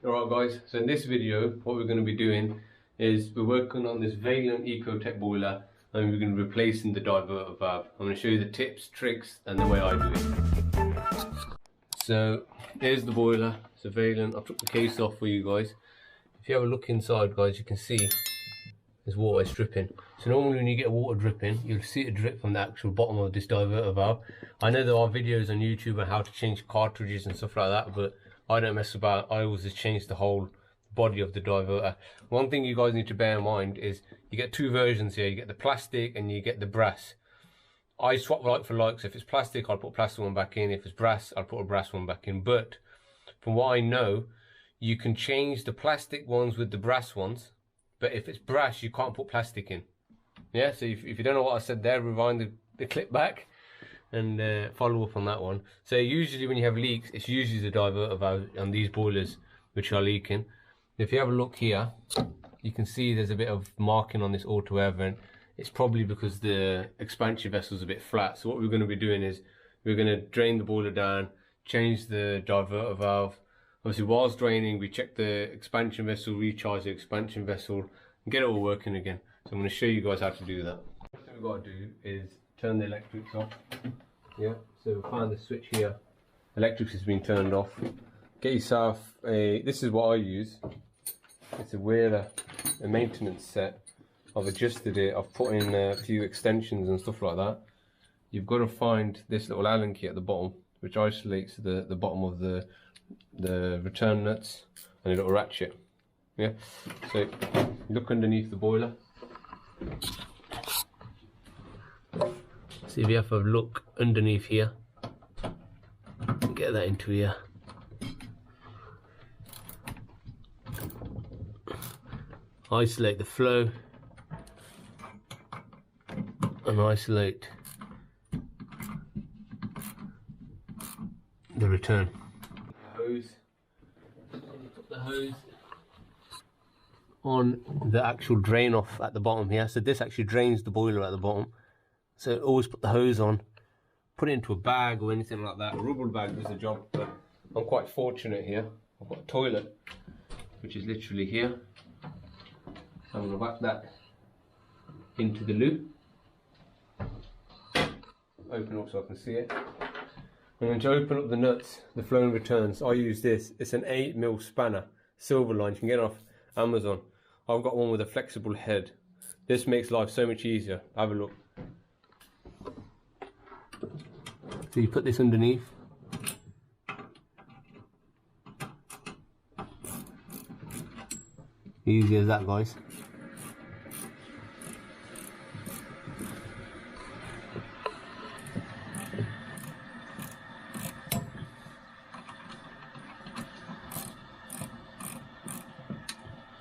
Alright guys, so in this video what we're going to be doing is we're working on this Vaillant EcoTec boiler and we're going to be replacing the diverter valve. I'm going to show you the tips, tricks and the way I do it. So here's the boiler, it's a Vaillant. I took the case off for you guys. If you have a look inside guys, you can see there's water is dripping. So normally when you get water dripping, you'll see it drip from the actual bottom of this diverter valve. I know there are videos on YouTube on how to change cartridges and stuff like that, but I don't mess about. I always just change the whole body of the diverter. One thing you guys need to bear in mind is you get two versions here. You get the plastic and you get the brass. I swap like for like, so if it's plastic I'll put a plastic one back in, if it's brass I'll put a brass one back in. But from what I know, you can change the plastic ones with the brass ones, but if it's brass you can't put plastic in. Yeah, so if you don't know what I said there, rewind the clip back and follow up on that one. So usually when you have leaks, it's usually the diverter valve on these boilers which are leaking. If you have a look here, you can see there's a bit of marking on this auto air vent. It's probably because the expansion vessel is a bit flat. So what we're going to be doing is we're going to drain the boiler down, change the diverter valve. Obviously whilst draining we check the expansion vessel, recharge the expansion vessel and get it all working again. So I'm going to show you guys how to do that. What we've got to do is turn the electrics off. Yeah, so find the switch here. Electrics has been turned off. Get yourself a, this is what I use. It's a Wheeler, a maintenance set. I've adjusted it, I've put in a few extensions and stuff like that. You've got to find this little Allen key at the bottom, which isolates the bottom of the return nuts and a little ratchet. Yeah, so look underneath the boiler. See if you have a look underneath here, get that into here. Isolate the flow and isolate the return. Hose. Put the hose on the actual drain off at the bottom here. So this actually drains the boiler at the bottom. So always put the hose on, put it into a bag or anything like that. A rubber bag does the job, but I'm quite fortunate here. I've got a toilet, which is literally here. So I'm going to whack that into the loop. Open up so I can see it. I'm going to open up the nuts, the flow and returns. I use this. It's an 8mm spanner, silver line. You can get it off Amazon. I've got one with a flexible head. This makes life so much easier. Have a look. So you put this underneath. Easy as that, guys.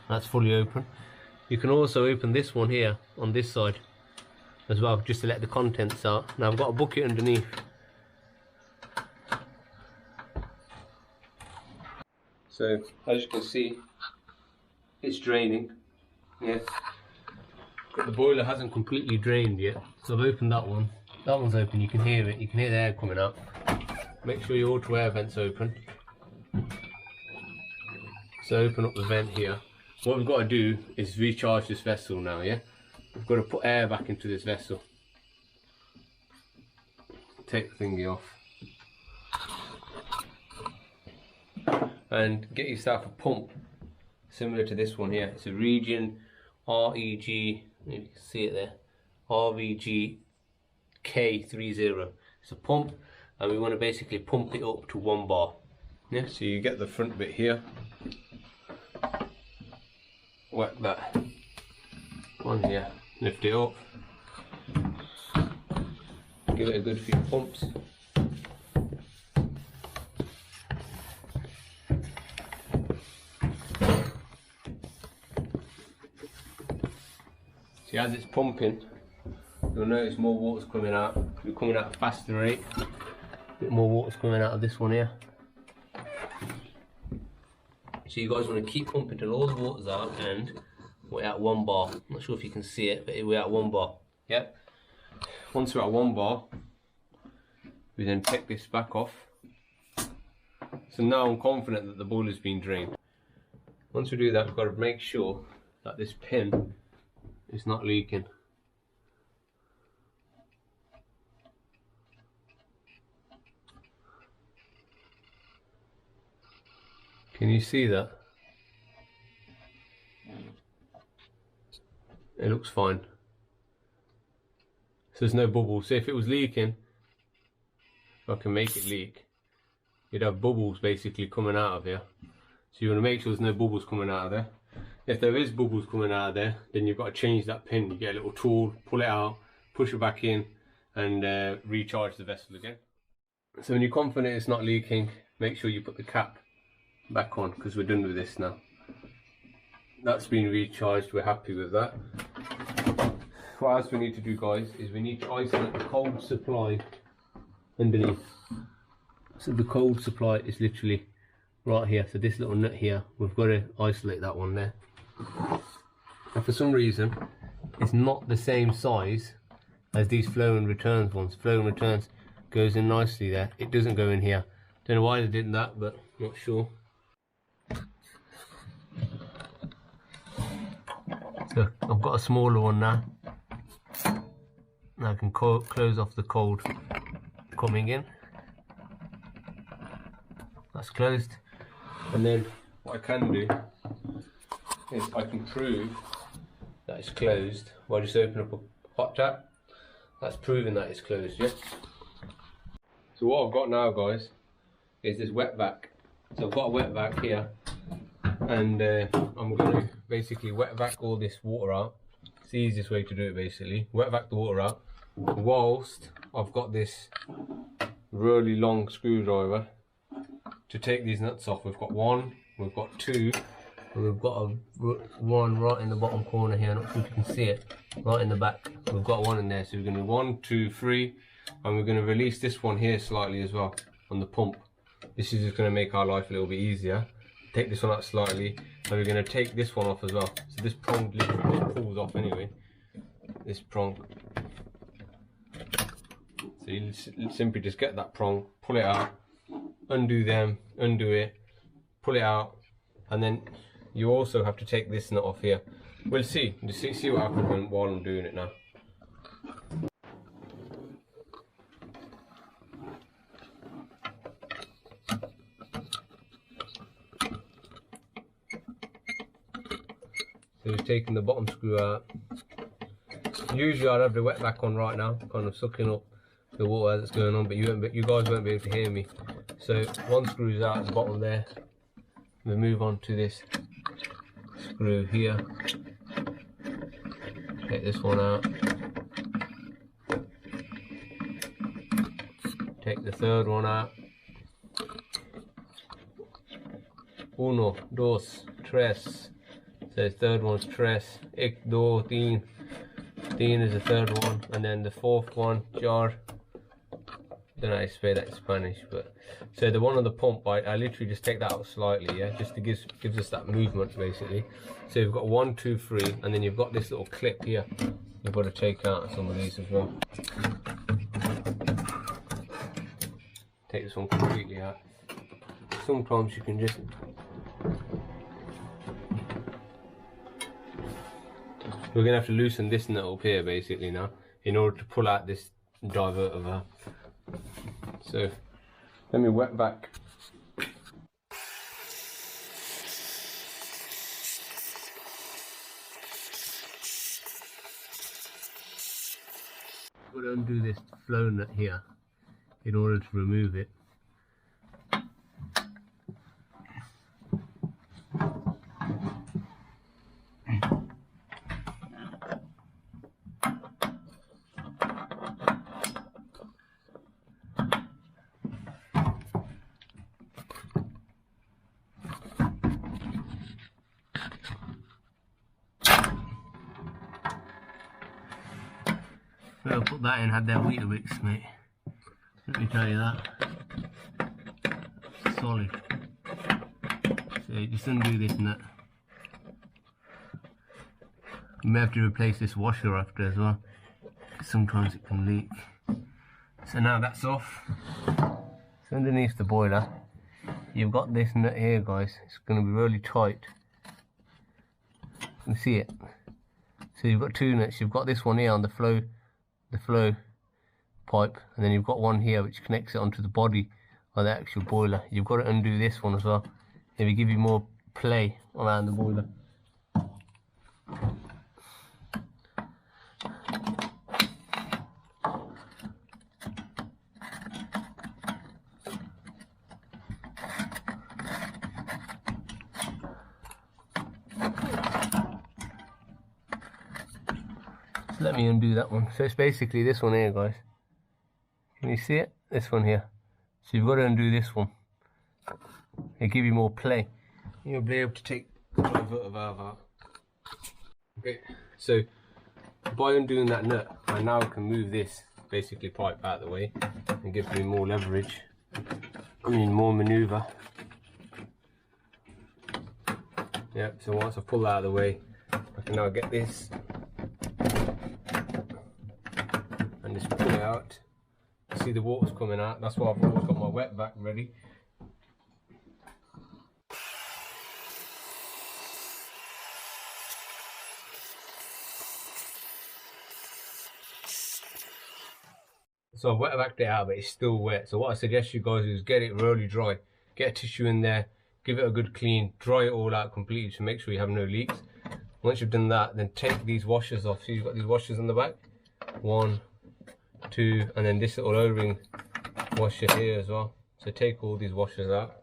That's fully open. You can also open this one here on this side as well, just to let the contents out. Now I've got a bucket underneath. So as you can see, it's draining. Yes, but the boiler hasn't completely drained yet. So I've opened that one. That one's open. You can hear it. You can hear the air coming out. Make sure your auto air vent's open. So open up the vent here. What we've got to do is recharge this vessel now. Yeah, we've got to put air back into this vessel. Take the thingy off. And get yourself a pump similar to this one here. It's a Region REG, you can see it there, REG K30. It's a pump and we want to basically pump it up to 1 bar. Yeah, so you get the front bit here, whack that on here, lift it up, give it a good few pumps. See, as it's pumping, you'll notice more water's coming out. It's coming out at a faster rate. A bit more water's coming out of this one here. So you guys want to keep pumping till all the water's out and we're at 1 bar. I'm not sure if you can see it, but we're at 1 bar. Yep. Once we're at 1 bar, we then take this back off. So now I'm confident that the boiler's been drained. Once we do that, we've got to make sure that this pin is not leaking. Can you see that? It looks fine. So there's no bubbles. So if it was leaking, if I can make it leak, you'd have bubbles basically coming out of here. So you want to make sure there's no bubbles coming out of there. If there is bubbles coming out of there, then you've got to change that pin. You get a little tool, pull it out, push it back in, and recharge the vessel again. So when you're confident it's not leaking, make sure you put the cap back on, because we're done with this now. That's been recharged, we're happy with that. What else we need to do, guys, is we need to isolate the cold supply underneath. So the cold supply is literally right here. So this little nut here, we've got to isolate that one there. And for some reason, it's not the same size as these flow and returns ones. Flow and returns goes in nicely there. It doesn't go in here. Don't know why they did that, but not sure. So I've got a smaller one now. Now I can close off the cold coming in. That's closed. And then what I can do is I can prove that it's closed by just opening up a hot tap. That's proving that it's closed, yeah? So what I've got now, guys, is this wet vac. So I've got a wet vac here, and I'm going to basically wet vac all this water out. It's the easiest way to do it, basically. Wet vac the water out, whilst I've got this really long screwdriver to take these nuts off. We've got one, we've got two, and we've got one right in the bottom corner here. I'm not sure if you can see it, right in the back. We've got one in there, so we're going to do 1, 2, 3, and we're going to release this one here slightly as well on the pump. This is just going to make our life a little bit easier. Take this one out slightly, and we're going to take this one off as well. So this prong literally just pulls off anyway. This prong. So you simply just get that prong, pull it out, undo them, undo it, pull it out, and then you also have to take this nut off here. We'll see. Just see what happens while I'm doing it now. So we've taken the bottom screw out. Usually I'd have the wet vac on right now, kind of sucking up the water that's going on, but you guys won't be able to hear me. So one screw's out at the bottom there. We move on to this screw here. Take this one out. Take the third one out. 1, 2, 3. So the third one's tres. 1, 2, 3. 3 is the third one, and then the fourth one, jar. Don't know how to say that in Spanish, but so the one on the pump, I literally just take that out slightly, yeah, just to gives us that movement basically. So you've got 1, 2, 3, and then you've got this little clip here. You've got to take out some of these as well. Take this one completely out. Sometimes you can just we're gonna have to loosen this nut up here basically now in order to pull out this diverter valve. So let me wet vac. I'm going to undo this flow nut here in order to remove it. Whoever put that in had their Weetabix, mate. Let me tell you that. Solid. So you just undo this nut. You may have to replace this washer after as well, because sometimes it can leak. So now that's off. So underneath the boiler, you've got this nut here, guys. It's going to be really tight You see it? So you've got two nuts. You've got this one here on the flow pipe, and then you've got one here which connects it onto the body of the actual boiler. You've got to undo this one as well. It will give you more play around the boiler. So let me undo that one. So it's basically this one here, guys. Can you see it? This one here. So you've got to undo this one. It'll give you more play. You'll be able to take the diverter valve out. Okay, so by undoing that nut, I now can move this basically pipe out of the way and give me more leverage. More maneuver. Yeah, so once I pull that out of the way, I can now get this and just pull it out. See the water's coming out. That's why I've always got my wet vac ready. So I've wet vac'd it out, but it's still wet. So what I suggest you guys is get it really dry. Get a tissue in there, give it a good clean, dry it all out completely to make sure you have no leaks. Once you've done that, then take these washers off. So you've got these washers on the back. 1, 2, and then this little O-ring washer here as well. So take all these washers out.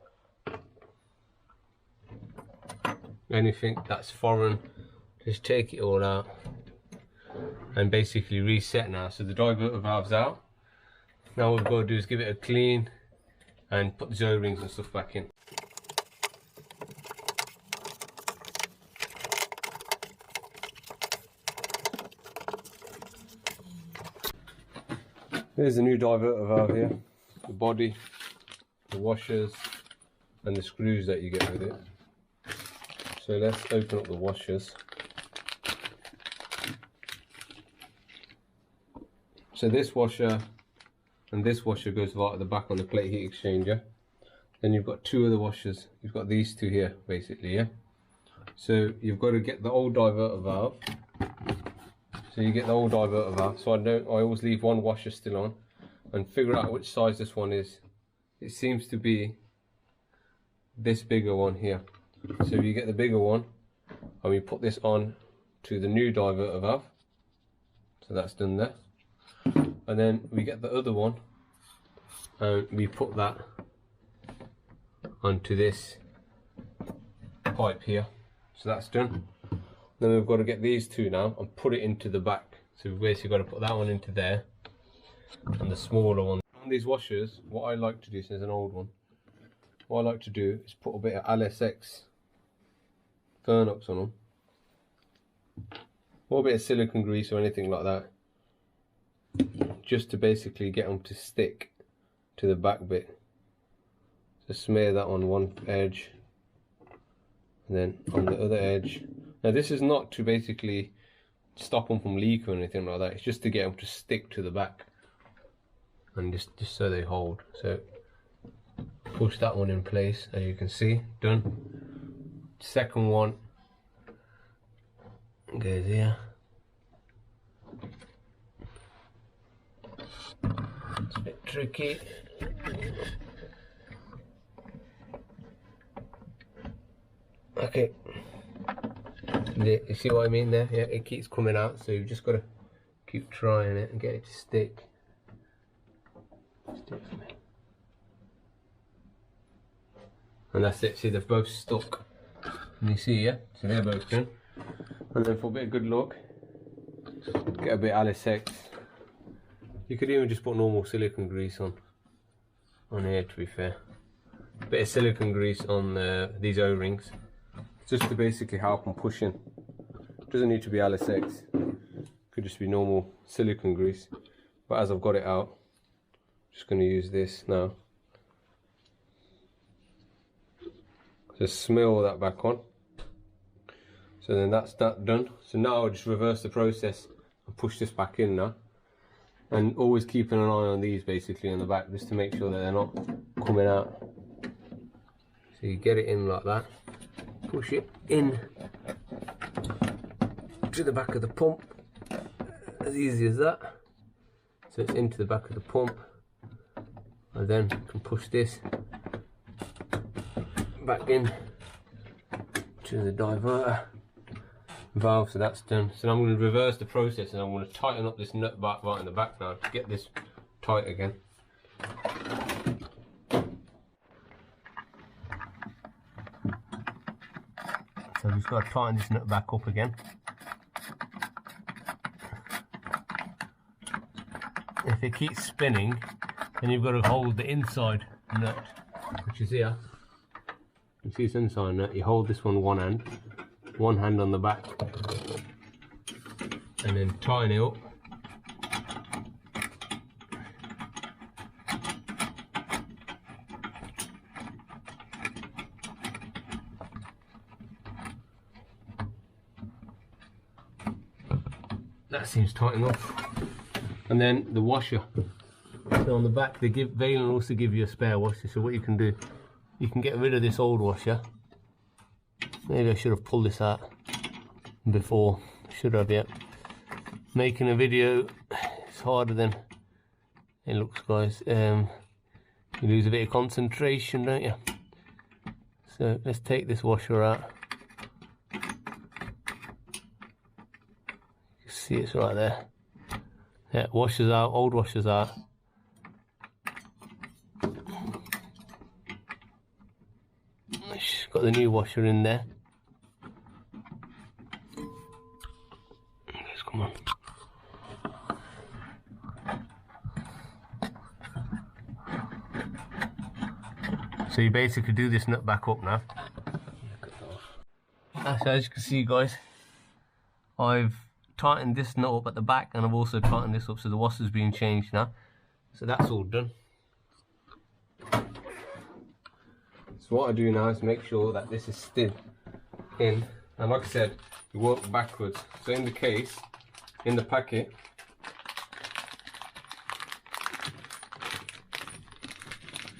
Anything that's foreign, just take it all out and basically reset now. So the diverter valve's out. Now what we've got to do is give it a clean and put the O-rings and stuff back in. There's the new diverter valve here. The body, the washers and the screws that you get with it. So let's open up the washers. So this washer and this washer goes right at the back on the plate heat exchanger. Then you've got two other washers. You've got these two here basically, yeah. So you've got to get the old diverter valve. So you get the old diverter valve. So I always leave one washer still on and figure out which size this one is. It seems to be this bigger one here. So you get the bigger one and we put this on to the new diverter valve. So that's done there. And then we get the other one and we put that onto this pipe here. So that's done. Then we've got to get these two now and put it into the back. So we've basically got to put that one into there and the smaller one. On these washers, what I like to do, so there's an old one, what I like to do is put a bit of LSX Fernox on them, or a bit of silicone grease or anything like that, just to basically get them to stick to the back bit. So smear that on one edge and then on the other edge. Now this is not to basically stop them from leaking or anything like that, it's just to get them to stick to the back and just so they hold. So push that one in place, as you can see, done. Second one goes here. It's a bit tricky. Okay. You see what I mean there? Yeah, it keeps coming out, so you've just got to keep trying it and get it to stick. Stick for me. And that's it. See, they've both stuck. And you see, yeah? So they're both done. And then for a bit of good luck, get a bit of LSX. You could even just put normal silicone grease on here, to be fair. A bit of silicone grease on these O-rings, just to basically help them push in. Doesn't need to be LSX, could just be normal silicone grease. But as I've got it out, I'm just going to use this now. Just smear all that back on. So then that's that done. So now I'll just reverse the process and push this back in now. And always keeping an eye on these basically on the back, just to make sure that they're not coming out. So you get it in like that, push it in, to the back of the pump, as easy as that. So it's into the back of the pump, and then you can push this back in to the diverter valve. So that's done. So now I'm going to reverse the process, and I'm going to tighten up this nut back right in the back now to get this tight again. So I've just got to tighten this nut back up again. If it keeps spinning, then you've got to hold the inside nut, which is here. You see this inside nut, you hold this one hand on the back, and then tighten it up. That seems tight enough. And then the washer. So on the back, Vaillant also give you a spare washer. So what you can do, you can get rid of this old washer. Maybe I should have pulled this out before. Should have, yeah. Making a video is harder than it looks, guys. You lose a bit of concentration, don't you? So let's take this washer out. See, it's right there. Yeah, washers out, old washers out. Got the new washer in there. Let's come on. So you basically do this nut back up now. So as you can see, guys, I've tightened this nut up at the back, and I've also tightened this up, so the washer's being changed now. So that's all done. So what I do now is make sure that this is still in, and like I said, you work backwards. So in the case, in the packet,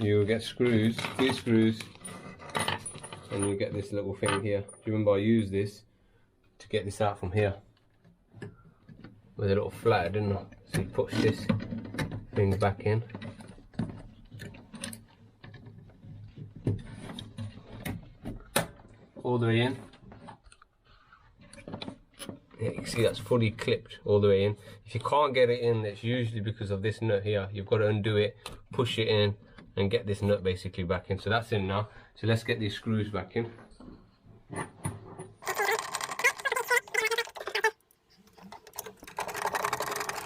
you get screws, 3 screws, and you get this little thing here. Do you remember I used this to get this out from here with a little flat, didn't I? So you push this thing back in. All the way in. Yeah, you can see that's fully clipped all the way in. If you can't get it in, it's usually because of this nut here. You've got to undo it, push it in, and get this nut basically back in. So that's in now. So let's get these screws back in.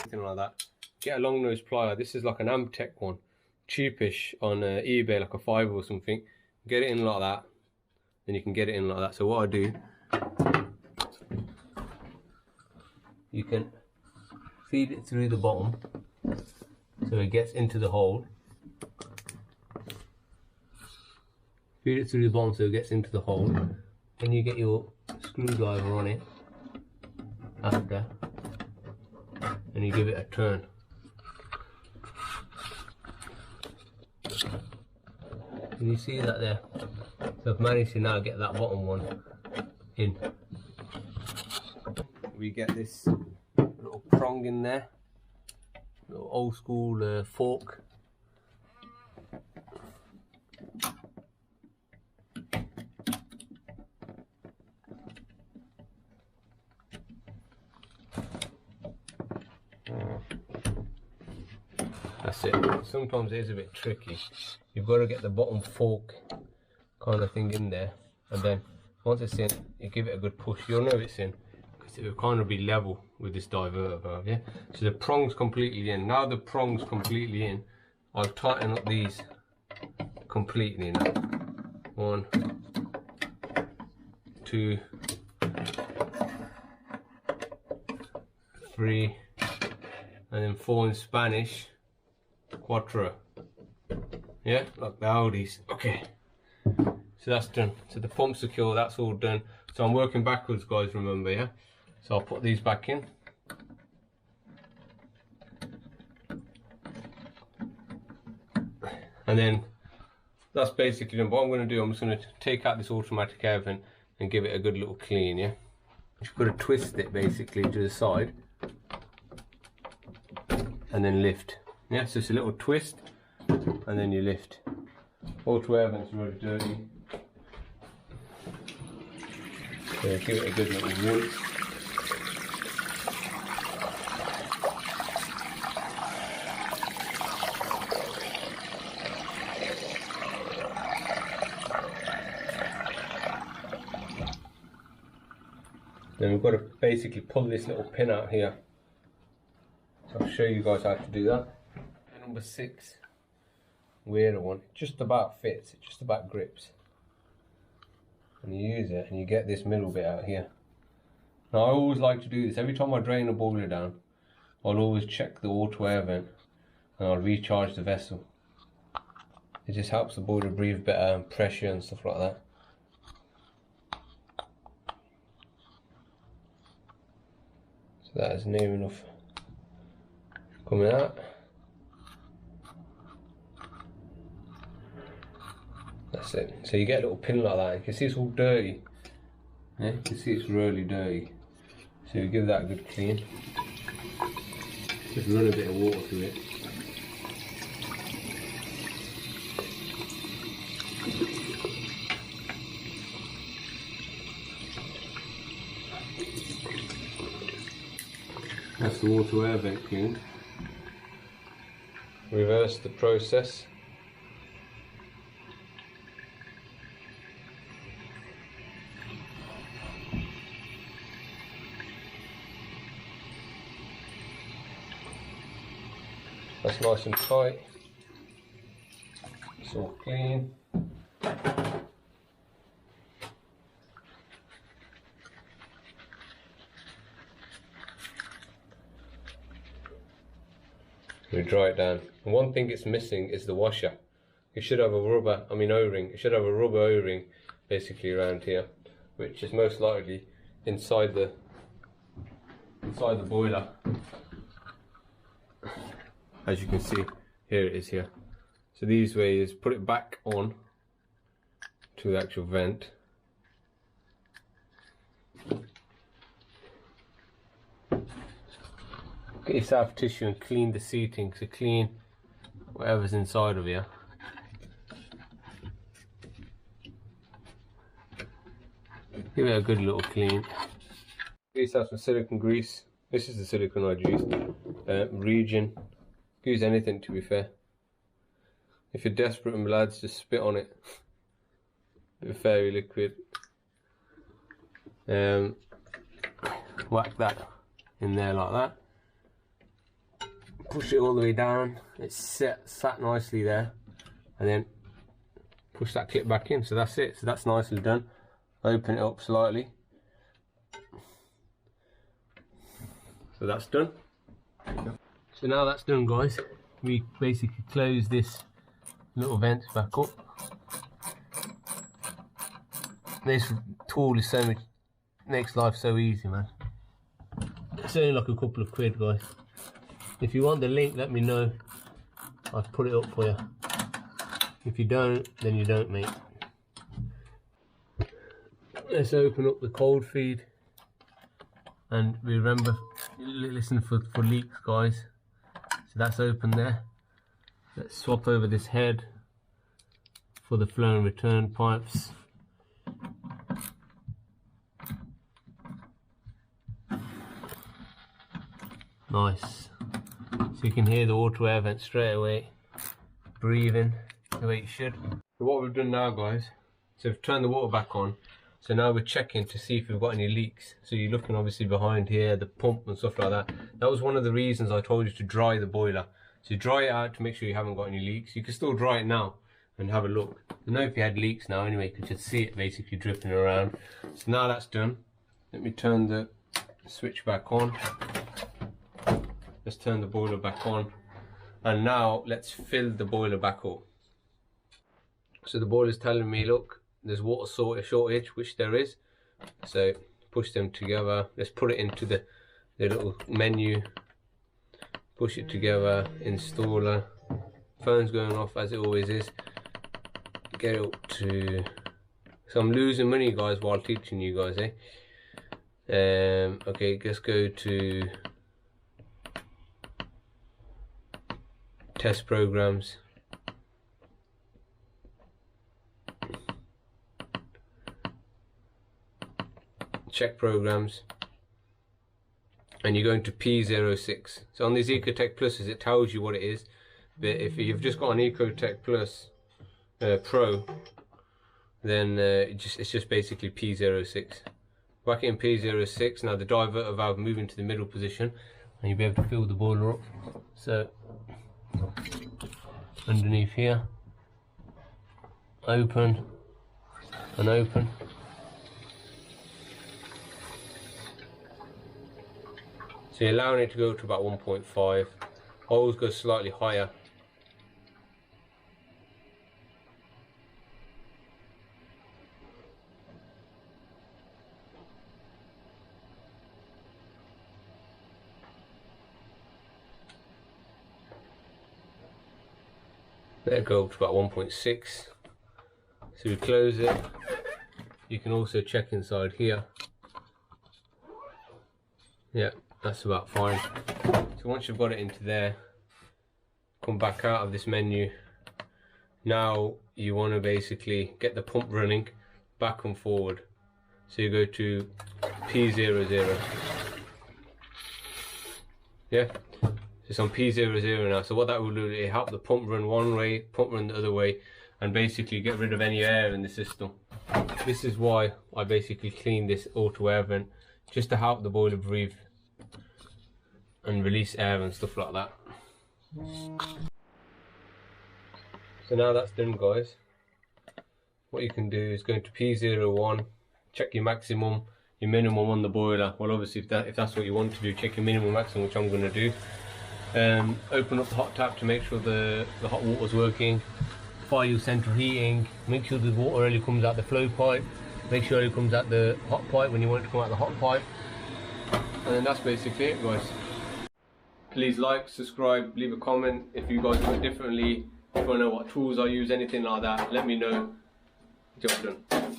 Something like that. Get a long nose plier. This is like an Amtech one, cheapish on eBay, like a $5 or something. Get it in like that. Then you can get it in like that. So what I do, you can feed it through the bottom so it gets into the hole. Feed it through the bottom so it gets into the hole. Then you get your screwdriver on it after, and you give it a turn. Can you see that there? So I've managed to now get that bottom one in. We get this little prong in there, little old school fork. That's it. Sometimes it is a bit tricky. You've got to get the bottom fork kind of thing in there, and then once it's in, you give it a good push. You'll know it's in because it will kind of be level with this diverter valve, yeah? So the prong's completely in. Now the prong's completely in, I'll tighten up these completely now. 1, 2, 3, and then 4 in Spanish, cuatro. Yeah, like the Audis. Okay, so that's done. So the pump's secure, that's all done. So I'm working backwards, guys, remember, yeah? So I'll put these back in. And then that's basically done. What I'm going to do, I'm just going to take out this automatic air vent and give it a good little clean, yeah? You've got to twist it basically to the side and then lift. Yeah, so it's a little twist and then you lift. Auto air vent's really dirty. So give it a good little rinse. Then we've got to basically pull this little pin out here. So I'll show you guys how to do that. And number 6, weirder one, it just about fits, it just about grips. And you use it and you get this middle bit out here. Now I always like to do this, every time I drain a boiler down, I'll always check the auto air vent and I'll recharge the vessel. It just helps the boiler breathe better and pressure and stuff like that. That is near enough coming out. That's it. So you get a little pin like that. You can see it's all dirty. Yeah, you can see it's really dirty. So you give that a good clean. Just run a bit of water through it. That's the auto air vent cleaned. Reverse the process. That's nice and tight. It's all clean. We dry it down. And one thing it's missing is the washer. You should have a rubber, O-ring. You should have a rubber O-ring basically around here, which is most likely inside the boiler. As you can see, here it is here. So these ways, put it back on to the actual vent. Get yourself tissue and clean the seating, so clean whatever's inside of here. Give it a good little clean. Get yourself some silicone grease. This is the silicone I'd use. Region. Use anything, to be fair. If you're desperate, and lads, just spit on it. Bit of fairy liquid. Whack that in there like that. Push it all the way down. It's sat nicely there, and then push that clip back in. So that's it. So that's nicely done. Open it up slightly. So that's done. So now that's done, guys, we basically close this little vent back up. This tool is so much, makes life so easy, man. It's only like a couple of quid, guys. If you want the link, let me know. I'll put it up for you. If you don't, then you don't, mate. Let's open up the cold feed, and remember, listen for leaks, guys. So that's open there. Let's swap over this head for the flow and return pipes. Nice. So you can hear the auto air vent straight away breathing the way it should. So what we've done now, guys, so we've turned the water back on. So now we're checking to see if we've got any leaks. So you're looking obviously behind here, the pump and stuff like that. That was one of the reasons I told you to dry the boiler. So dry it out to make sure you haven't got any leaks. You can still dry it now and have a look. You know if you had leaks now anyway, you could just see it basically dripping around. So now that's done. Let me turn the switch back on. Let's turn the boiler back on. And now let's fill the boiler back up. So the boiler's telling me, look, there's water shortage, which there is. So push them together. Let's put it into the little menu. Push it together, installer. Phone's going off as it always is. Get it up to... So I'm losing money, guys, while teaching you guys, eh? Okay, let's go to test programs. Check programs, and you're going to P06. So on these EcoTec Pluses it tells you what it is, but if you've just got an EcoTec Plus Pro, then it's just basically P06. Whack it in P06. Now the diverter valve move into the middle position and you'll be able to fill the boiler up. So underneath here, open and open. So you're allowing it to go to about 1.5. Always go slightly higher. Let it go up to about 1.6. So we close it. You can also check inside here. Yeah, that's about fine. So once you've got it into there, come back out of this menu. Now you want to basically get the pump running back and forward. So you go to P00. Yeah, it's on P00 now. So what that will do, it help the pump run one way, pump run the other way, and basically get rid of any air in the system. This is why I basically clean this auto air vent, just to help the boiler breathe and release air and stuff like that. So now that's done, guys, what you can do is go into P01, check your maximum, your minimum on the boiler. Well, obviously if that's what you want to do, check your minimum maximum, which I'm going to do. Open up the hot tap to make sure the hot water's working. Fire your central heating, make sure the water only comes out the flow pipe, make sure it comes out the hot pipe when you want it to come out the hot pipe. And then that's basically it, guys. Please like, subscribe, leave a comment if you guys do it differently. If you want to know what tools I use, anything like that, let me know. Job done.